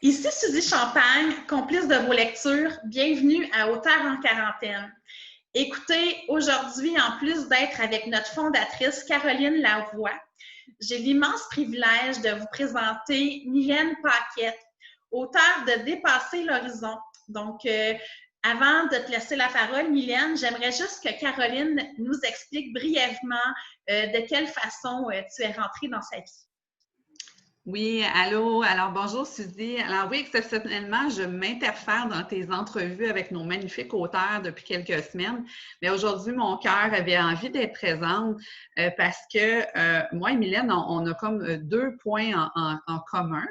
Ici Suzy Champagne, complice de vos lectures. Bienvenue à Auteurs en quarantaine. Écoutez, aujourd'hui, en plus d'être avec notre fondatrice Caroline Lavoie, j'ai l'immense privilège de vous présenter Mylène Paquette, auteure de Dépasser l'horizon. Donc, avant de te laisser la parole, Mylène, j'aimerais juste que Caroline nous explique brièvement de quelle façon tu es rentrée dans sa vie. Oui, allô. Alors, bonjour Suzy. Alors oui, exceptionnellement, je m'interfère dans tes entrevues avec nos magnifiques auteurs depuis quelques semaines. Mais aujourd'hui, mon cœur avait envie d'être présente parce que moi et Mylène, on a comme deux points en commun,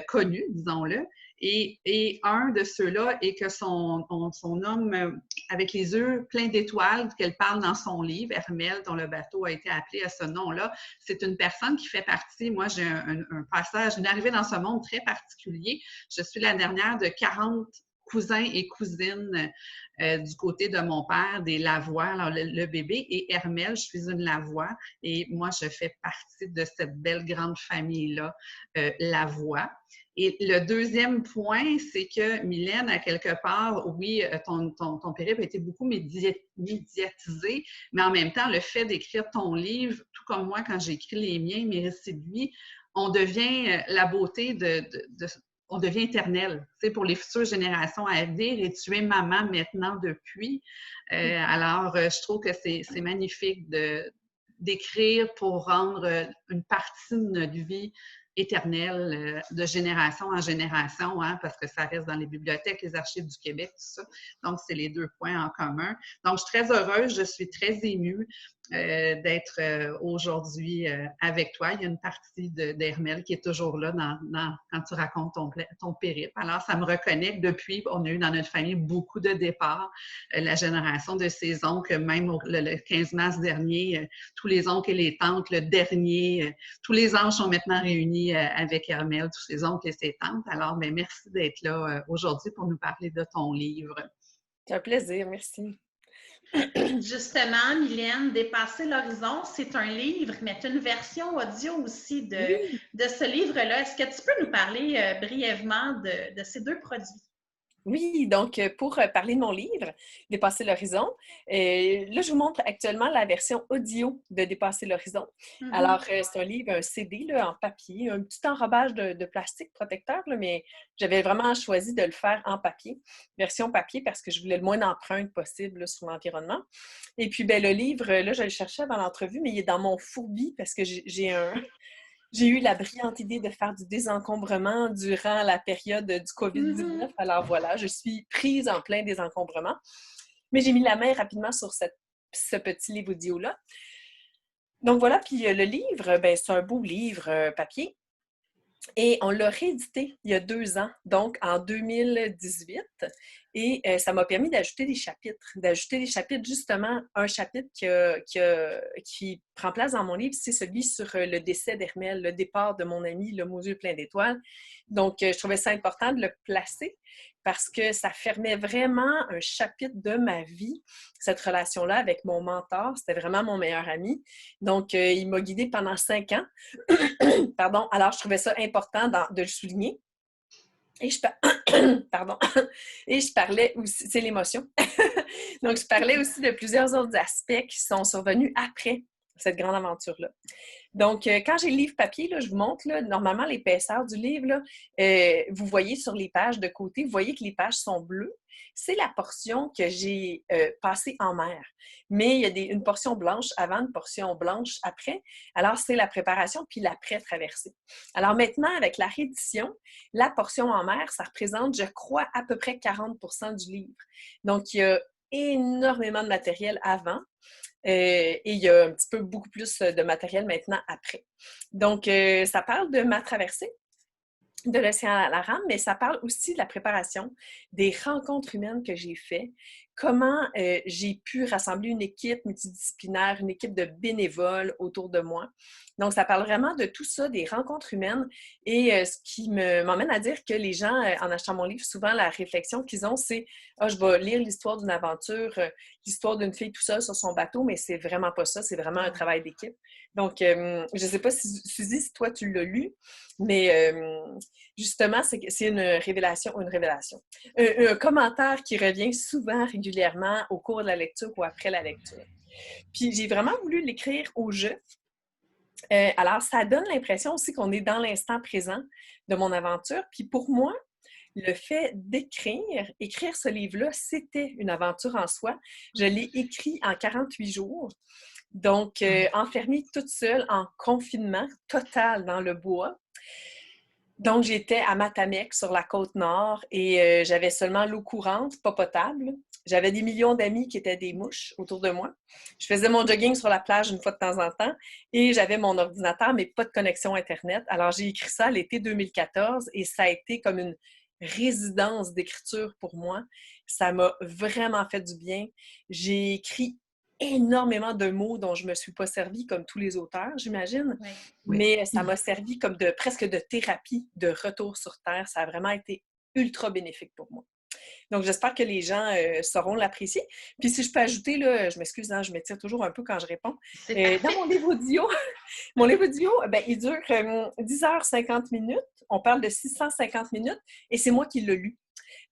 connus, disons-le. Et un de ceux-là est que son homme avec les yeux pleins d'étoiles qu'elle parle dans son livre, Hermel, dont le bateau a été appelé à ce nom-là, c'est une personne qui fait partie, moi j'ai un passage, une arrivée dans ce monde très particulier. Je suis la dernière de 40 cousins et cousines du côté de mon père, des Lavoie, alors le bébé, et Hermel, je suis une Lavoie, et moi je fais partie de cette belle grande famille-là, Lavoie. Et le deuxième point, c'est que Mylène, à quelque part, oui, ton périple a été beaucoup médiatisé, mais en même temps, le fait d'écrire ton livre, tout comme moi, quand j'ai écrit les miens, mes récits de vie, on devient la beauté on devient éternel, tu sais, pour les futures générations à venir, et tu es maman maintenant depuis. Alors, je trouve que c'est magnifique d'écrire pour rendre une partie de notre vie éternelle, de génération en génération, hein, parce que ça reste dans les bibliothèques, les archives du Québec, tout ça. Donc, c'est les deux points en commun. Donc, je suis très heureuse, je suis très émue d'être aujourd'hui avec toi. Il y a une partie d'Hermel qui est toujours là quand tu racontes ton périple. Alors, ça me reconnecte depuis. On a eu dans notre famille beaucoup de départs. La génération de ses oncles, même le 15 mars dernier, tous les oncles et les tantes, le dernier, tous les anges sont maintenant réunis avec Hermel, tous ses oncles et ses tantes. Alors, bien, merci d'être là aujourd'hui pour nous parler de ton livre. C'est un plaisir, merci. Justement, Mylène, Dépasser l'horizon, c'est un livre, mais tu as une version audio aussi Oui. de ce livre-là. Est-ce que tu peux nous parler brièvement de ces deux produits? Oui, donc pour parler de mon livre, Dépasser l'horizon, là, je vous montre actuellement la version audio de Dépasser l'horizon. Alors, c'est un livre, un CD là, en papier, un petit enrobage de plastique protecteur, là, mais j'avais vraiment choisi de le faire en papier, version papier, parce que je voulais le moins d'empreintes possible là, sur l'environnement. Et puis, ben, le livre, là, je le cherchais avant l'entrevue, mais il est dans mon fourbi parce que j'ai eu la brillante idée de faire du désencombrement durant la période du COVID-19. Alors voilà, je suis prise en plein désencombrement. Mais j'ai mis la main rapidement sur ce petit livre audio-là. Donc voilà, puis le livre, ben, c'est un beau livre papier. Et on l'a réédité il y a 2 ans, donc en 2018. Et ça m'a permis d'ajouter des chapitres, justement, un chapitre qui prend place dans mon livre, c'est celui sur le décès d'Hermel, le départ de mon ami, l'homme aux yeux pleins d'étoiles. Donc, je trouvais ça important de le placer parce que ça fermait vraiment un chapitre de ma vie, cette relation-là avec mon mentor. C'était vraiment mon meilleur ami. Donc, il m'a guidée pendant 5 ans. Pardon. Alors, je trouvais ça important de le souligner. Et Pardon. Et je parlais aussi, c'est l'émotion. Donc, je parlais aussi de plusieurs autres aspects qui sont survenus après cette grande aventure-là. Donc, quand j'ai le livre papier, là, je vous montre, là, normalement, l'épaisseur du livre, là, vous voyez sur les pages de côté, vous voyez que les pages sont bleues. C'est la portion que j'ai passée en mer. Mais il y a une portion blanche avant, une portion blanche après. Alors, c'est la préparation puis l'après-traversée. Alors maintenant, avec la réédition, la portion en mer, ça représente, je crois, à peu près 40% du livre. Donc, il y a énormément de matériel avant. Et il y a un petit peu beaucoup plus de matériel maintenant après. Donc, ça parle de ma traversée de l'océan à la rame, mais ça parle aussi de la préparation, des rencontres humaines que j'ai faites, comment j'ai pu rassembler une équipe multidisciplinaire, une équipe de bénévoles autour de moi. Donc, ça parle vraiment de tout ça, des rencontres humaines et ce qui m'emmène à dire que les gens, en achetant mon livre, souvent la réflexion qu'ils ont, c'est « Ah, je vais lire l'histoire d'une aventure, l'histoire d'une fille tout seule sur son bateau », mais c'est vraiment pas ça, c'est vraiment un travail d'équipe. Donc, je ne sais pas si, Suzy, si toi tu l'as lu, mais justement, c'est une révélation, un commentaire qui revient souvent, régulièrement, au cours de la lecture ou après la lecture. Puis j'ai vraiment voulu l'écrire au jeu. Alors, ça donne l'impression aussi qu'on est dans l'instant présent de mon aventure. Puis pour moi, le fait écrire ce livre-là, c'était une aventure en soi. Je l'ai écrit en 48 jours. Donc, enfermée toute seule en confinement total dans le bois. Donc, j'étais à Matamek, sur la côte nord, et j'avais seulement l'eau courante, pas potable. J'avais des millions d'amis qui étaient des mouches autour de moi. Je faisais mon jogging sur la plage une fois de temps en temps, et j'avais mon ordinateur, mais pas de connexion Internet. Alors, j'ai écrit ça l'été 2014, et ça a été comme une résidence d'écriture pour moi. Ça m'a vraiment fait du bien. J'ai écrit énormément de mots dont je ne me suis pas servie, comme tous les auteurs, j'imagine. Oui. Mais ça m'a servi comme presque de thérapie, de retour sur Terre. Ça a vraiment été ultra bénéfique pour moi. Donc, j'espère que les gens sauront l'apprécier. Puis, si je peux ajouter, là, je m'excuse, hein, je m'étire toujours un peu quand je réponds. Dans mon livre audio, il dure 10h50 minutes. On parle de 650 minutes et c'est moi qui l'ai lu.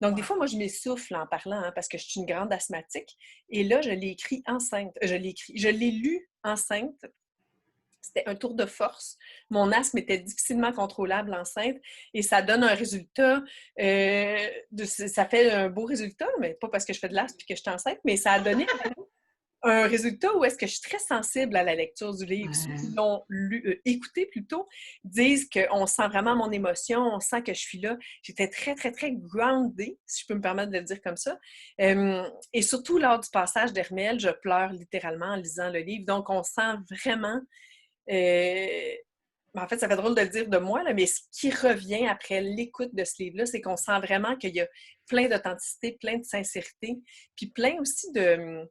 Donc, des fois, moi, je m'essouffle en parlant parce que je suis une grande asthmatique. Et là, je l'ai écrit enceinte. Je l'ai lu enceinte. C'était un tour de force. Mon asthme était difficilement contrôlable enceinte et ça donne un résultat. Ça fait un beau résultat, mais pas parce que je fais de l'asthme et que je suis enceinte, mais ça a donné un résultat où est-ce que je suis très sensible à la lecture du livre. Ceux qui l'ont écouté plutôt disent qu'on sent vraiment mon émotion, on sent que je suis là. J'étais très, très, très groundée, si je peux me permettre de le dire comme ça. Et surtout, lors du passage d'Hermel, je pleure littéralement en lisant le livre. Donc, on sent vraiment... en fait, ça fait drôle de le dire de moi, là, mais ce qui revient après l'écoute de ce livre-là, c'est qu'on sent vraiment qu'il y a plein d'authenticité, plein de sincérité, puis plein aussi de...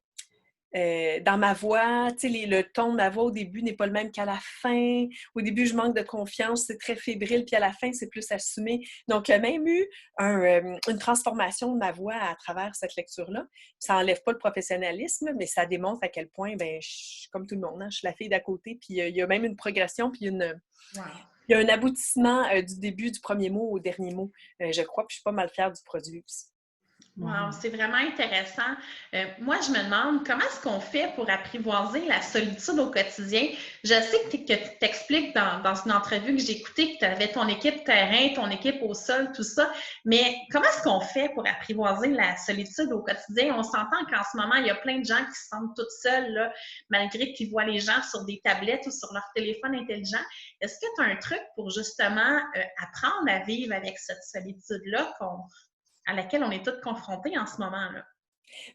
dans ma voix, le ton de ma voix au début n'est pas le même qu'à la fin. Au début, je manque de confiance, c'est très fébrile, puis à la fin, c'est plus assumé. Donc, il y a même eu une transformation de ma voix à travers cette lecture-là. Ça n'enlève pas le professionnalisme, mais ça démontre à quel point, comme tout le monde, hein, je suis la fille d'à côté, puis il y a même une progression, puis Wow. il y a un aboutissement du début du premier mot au dernier mot, je crois, puis je suis pas mal fière du produit aussi. Wow, c'est vraiment intéressant. Moi, je me demande comment est-ce qu'on fait pour apprivoiser la solitude au quotidien. Je sais que tu expliques dans une entrevue que j'ai écoutée que tu avais ton équipe terrain, ton équipe au sol, tout ça, mais comment est-ce qu'on fait pour apprivoiser la solitude au quotidien? On s'entend qu'en ce moment, il y a plein de gens qui se sentent toutes seules, là, malgré qu'ils voient les gens sur des tablettes ou sur leur téléphone intelligent. Est-ce que tu as un truc pour justement apprendre à vivre avec cette solitude-là à laquelle on est toutes confrontées en ce moment-là?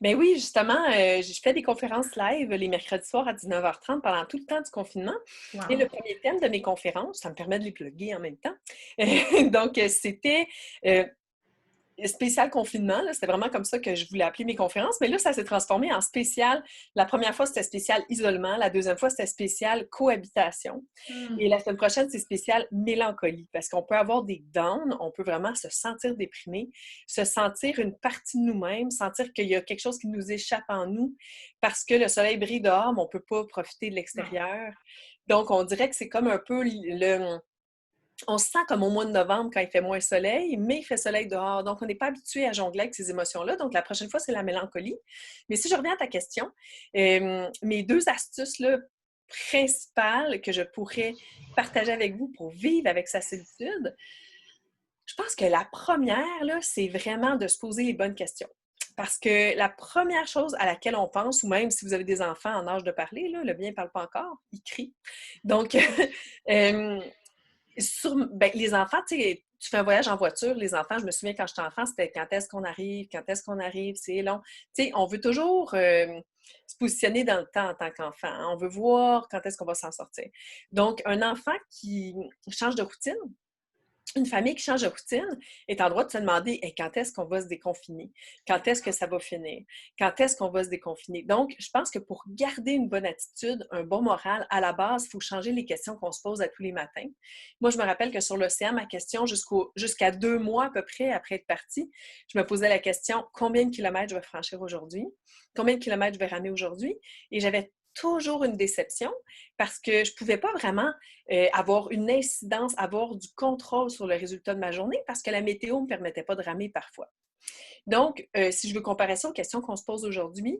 Bien oui, justement, je fais des conférences live les mercredis soirs à 19h30 pendant tout le temps du confinement. Wow. Et le premier thème de mes conférences, ça me permet de les plugger en même temps. Donc, c'était spécial confinement. C'était vraiment comme ça que je voulais appeler mes conférences. Mais là, ça s'est transformé en spécial. La première fois, c'était spécial isolement. La deuxième fois, c'était spécial cohabitation. Et la semaine prochaine, c'est spécial mélancolie. Parce qu'on peut avoir des downs, on peut vraiment se sentir déprimé, se sentir une partie de nous-mêmes, sentir qu'il y a quelque chose qui nous échappe en nous parce que le soleil brille dehors, mais on ne peut pas profiter de l'extérieur. Donc, on dirait que c'est comme un peu on se sent comme au mois de novembre quand il fait moins soleil, mais il fait soleil dehors. Donc, on n'est pas habitué à jongler avec ces émotions-là. Donc, la prochaine fois, c'est la mélancolie. Mais si je reviens à ta question, mes deux astuces là, principales que je pourrais partager avec vous pour vivre avec sa solitude, je pense que la première, là, c'est vraiment de se poser les bonnes questions. Parce que la première chose à laquelle on pense, ou même si vous avez des enfants en âge de parler, là, le bien ne parle pas encore, il crie. Donc, les enfants, tu fais un voyage en voiture, les enfants, je me souviens quand j'étais enfant, c'était quand est-ce qu'on arrive, c'est long. On veut toujours se positionner dans le temps en tant qu'enfant. Hein? On veut voir quand est-ce qu'on va s'en sortir. Donc, un enfant qui change de routine, une famille qui change de routine est en droit de se demander hey, quand est-ce qu'on va se déconfiner? Quand est-ce que ça va finir? Quand est-ce qu'on va se déconfiner? Donc, je pense que pour garder une bonne attitude, un bon moral, à la base, il faut changer les questions qu'on se pose à tous les matins. Moi, je me rappelle que sur l'océan, ma question jusqu'à 2 mois à peu près après être partie, je me posais la question combien de kilomètres je vais franchir aujourd'hui? Combien de kilomètres je vais ramer aujourd'hui? Et j'avais toujours une déception parce que je ne pouvais pas vraiment avoir une incidence, avoir du contrôle sur le résultat de ma journée parce que la météo ne me permettait pas de ramer parfois. Donc, si je veux comparer ça aux questions qu'on se pose aujourd'hui,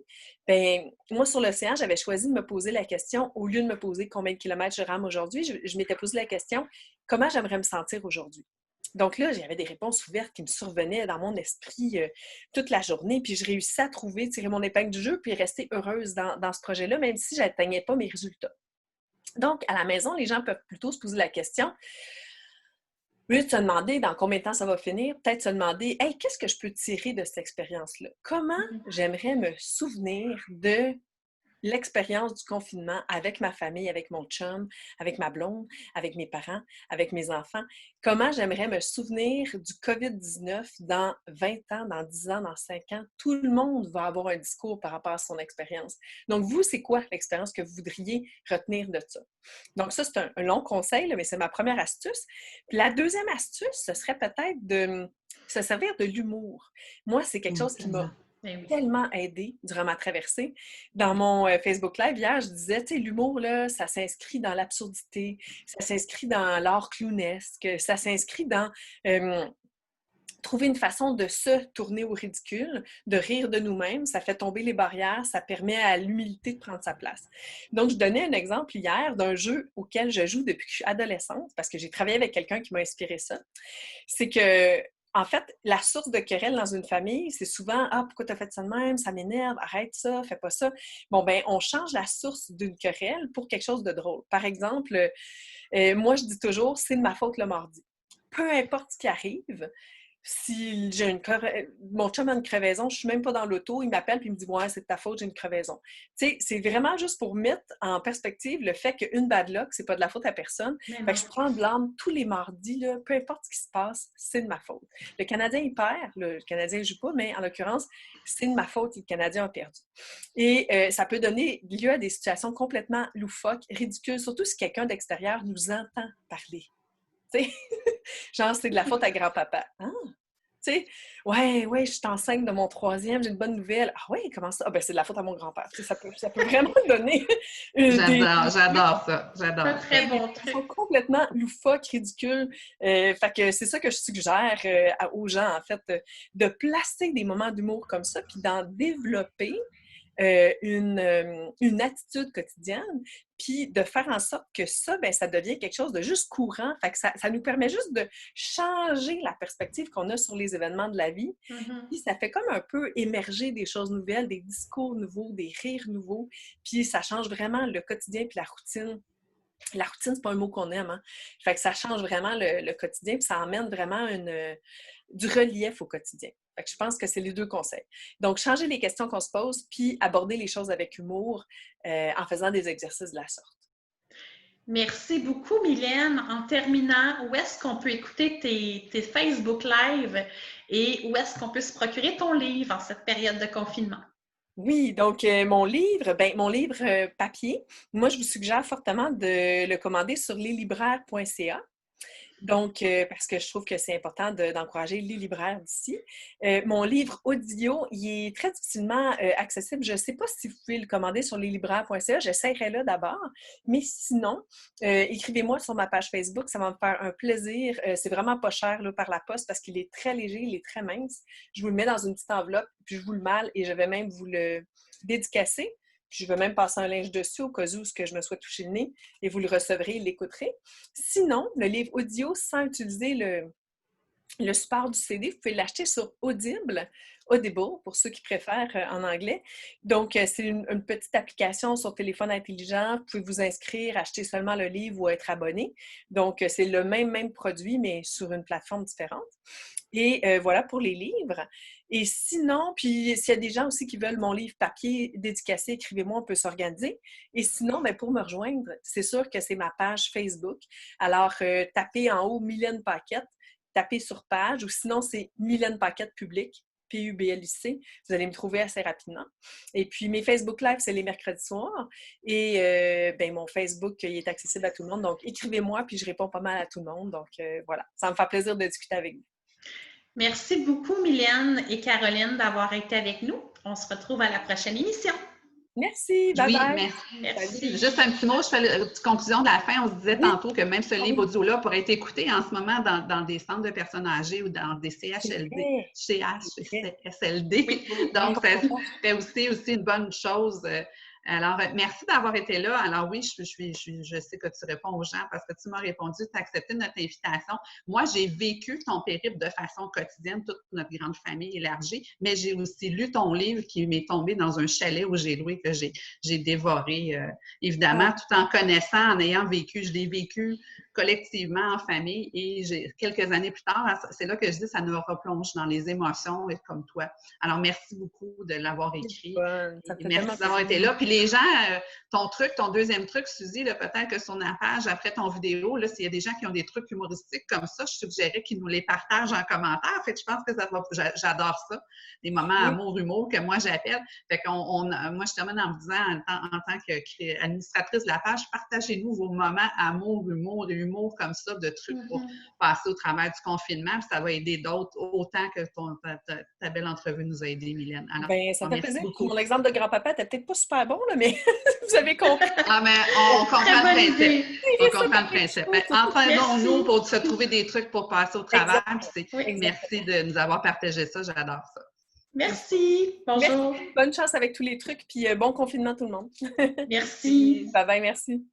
bien, moi, sur l'océan, j'avais choisi de me poser la question, au lieu de me poser combien de kilomètres je rame aujourd'hui, je m'étais posé la question, comment j'aimerais me sentir aujourd'hui? Donc là, j'avais des réponses ouvertes qui me survenaient dans mon esprit toute la journée, puis je réussissais à tirer mon épingle du jeu, puis rester heureuse dans ce projet-là, même si je n'atteignais pas mes résultats. Donc, à la maison, les gens peuvent plutôt se poser la question, au lieu de se demander dans combien de temps ça va finir, peut-être se demander, hey, qu'est-ce que je peux tirer de cette expérience-là? Comment j'aimerais me souvenir de l'expérience du confinement avec ma famille, avec mon chum, avec ma blonde, avec mes parents, avec mes enfants. Comment j'aimerais me souvenir du COVID-19 dans 20 ans, dans 10 ans, dans 5 ans? Tout le monde va avoir un discours par rapport à son expérience. Donc, vous, c'est quoi l'expérience que vous voudriez retenir de ça? Donc, ça, c'est un long conseil, mais c'est ma première astuce. Puis la deuxième astuce, ce serait peut-être de se servir de l'humour. Moi, c'est quelque chose qui m'a tellement aidé durant ma traversée. Dans mon Facebook Live hier, je disais, tu sais, l'humour, là, ça s'inscrit dans l'absurdité, ça s'inscrit dans l'art clownesque, ça s'inscrit dans trouver une façon de se tourner au ridicule, de rire de nous-mêmes, ça fait tomber les barrières, ça permet à l'humilité de prendre sa place. Donc, je donnais un exemple hier d'un jeu auquel je joue depuis que je suis adolescente, parce que j'ai travaillé avec quelqu'un qui m'a inspiré ça. C'est que en fait, la source de querelle dans une famille, c'est souvent « Ah, pourquoi tu as fait ça de même? Ça m'énerve, arrête ça, fais pas ça. » Bon, ben on change la source d'une querelle pour quelque chose de drôle. Par exemple, moi, je dis toujours « C'est de ma faute le mardi. » Peu importe ce qui arrive, si j'ai mon chum a une crevaison, je suis même pas dans l'auto, il m'appelle et il me dit « Ouais, c'est de ta faute, j'ai une crevaison. » Tu sais, c'est vraiment juste pour mettre en perspective le fait qu'une bad luck, c'est pas de la faute à personne. Fait que je prends le blâme tous les mardis, là, peu importe ce qui se passe, c'est de ma faute. Le Canadien, il perd, le Canadien ne joue pas, mais en l'occurrence, c'est de ma faute et le Canadien a perdu. Et ça peut donner lieu à des situations complètement loufoques, ridicules, surtout si quelqu'un d'extérieur nous entend parler. Tu sais, genre, c'est de la faute à grand-papa. Ah! Tu sais, ouais, je suis enceinte de mon 3e, j'ai une bonne nouvelle. Ah ouais, comment ça? Ah ben, c'est de la faute à mon grand-père. Tu sais, ça peut vraiment donner J'adore ça. J'adore. Un très bon truc. Ils sont complètement loufoques, ridicules. Fait que c'est ça que je suggère aux gens, en fait, de placer des moments d'humour comme ça, puis d'en développer une attitude quotidienne, puis de faire en sorte que ça, bien, ça devient quelque chose de juste courant. Fait que ça nous permet juste de changer la perspective qu'on a sur les événements de la vie. Puis ça fait comme un peu émerger des choses nouvelles, des discours nouveaux, des rires nouveaux. Puis ça change vraiment le quotidien puis la routine. La routine, c'est pas un mot qu'on aime, hein? Fait que ça change vraiment le quotidien, puis ça emmène vraiment du relief au quotidien. Fait que je pense que c'est les 2 conseils. Donc, changer les questions qu'on se pose, puis aborder les choses avec humour en faisant des exercices de la sorte. Merci beaucoup, Mylène. En terminant, où est-ce qu'on peut écouter tes Facebook Live et où est-ce qu'on peut se procurer ton livre en cette période de confinement? Oui, donc mon livre papier, moi, je vous suggère fortement de le commander sur leslibraires.ca. Donc, parce que je trouve que c'est important d'encourager les libraires d'ici. Mon livre audio, il est très difficilement accessible. Je ne sais pas si vous pouvez le commander sur leslibraires.ca. J'essaierai là d'abord. Mais sinon, écrivez-moi sur ma page Facebook. Ça va me faire un plaisir. C'est vraiment pas cher là, par la poste parce qu'il est très léger, il est très mince. Je vous le mets dans une petite enveloppe, puis je vous le malle et je vais même vous le dédicacer. Puis je vais même passer un linge dessus au cas où je me sois touché le nez et vous le recevrez et l'écouterez. Sinon, le livre audio, sans utiliser le support du CD, vous pouvez l'acheter sur Audible pour ceux qui préfèrent en anglais. Donc, c'est une petite application sur téléphone intelligent. Vous pouvez vous inscrire, acheter seulement le livre ou être abonné. Donc, c'est le même produit, mais sur une plateforme différente. Et voilà pour les livres. Et sinon, puis s'il y a des gens aussi qui veulent mon livre papier dédicacé, écrivez-moi, on peut s'organiser. Et sinon, bien, pour me rejoindre, c'est sûr que c'est ma page Facebook. Alors, tapez en haut Mylène Paquette, tapez sur page, ou sinon, c'est Mylène Paquette Public, Public. Vous allez me trouver assez rapidement. Et puis, mes Facebook Live, c'est les mercredis soirs. Et ben, mon Facebook, il est accessible à tout le monde. Donc, écrivez-moi, puis je réponds pas mal à tout le monde. Donc, voilà, ça me fait plaisir de discuter avec vous. Merci beaucoup, Mylène et Caroline, d'avoir été avec nous. On se retrouve à la prochaine émission. Merci, bye-bye. Oui, merci. Juste un petit mot, je fais la petite conclusion de la fin. On se disait tantôt que même ce livre audio-là pourrait être écouté en ce moment dans des centres de personnes âgées ou dans des CHSLD. Donc, ça fait aussi une bonne chose. Alors, merci d'avoir été là. Alors oui, je sais que tu réponds aux gens parce que tu m'as répondu, tu as accepté notre invitation. Moi, j'ai vécu ton périple de façon quotidienne, toute notre grande famille élargie, mais j'ai aussi lu ton livre qui m'est tombé dans un chalet où j'ai loué, que j'ai dévoré, évidemment, tout en connaissant, en ayant vécu. Je l'ai vécu collectivement en famille et quelques années plus tard, c'est là que je dis ça nous replonge dans les émotions comme toi. Alors, merci beaucoup de l'avoir écrit. Merci d'avoir été là. Puis les gens, ton deuxième truc, Suzy, peut-être que sur la page, après ton vidéo, s'il y a des gens qui ont des trucs humoristiques comme ça, je suggérais qu'ils nous les partagent en commentaire. Fait que je pense que j'adore ça. Des moments amour-humour que moi j'appelle. Fait que moi, je termine en me disant, en tant qu'administratrice de la page, partagez-nous vos moments amour-humour et humour comme ça, de trucs pour passer au travers du confinement. Puis ça va aider d'autres autant que ta belle entrevue nous a aidé, Mylène. Alors, ben, ça fait plaisir. Mon exemple de grand-papa n'était peut-être pas super bon, là, mais vous avez compris. Ah, mais on comprend le principe. On comprend le principe. Entraînons-nous pour se trouver des trucs pour passer au travers. Merci de nous avoir partagé ça. J'adore ça. Merci. Bonjour. Merci. Bonne chance avec tous les trucs. Puis bon confinement tout le monde. Merci. Bye bye, merci.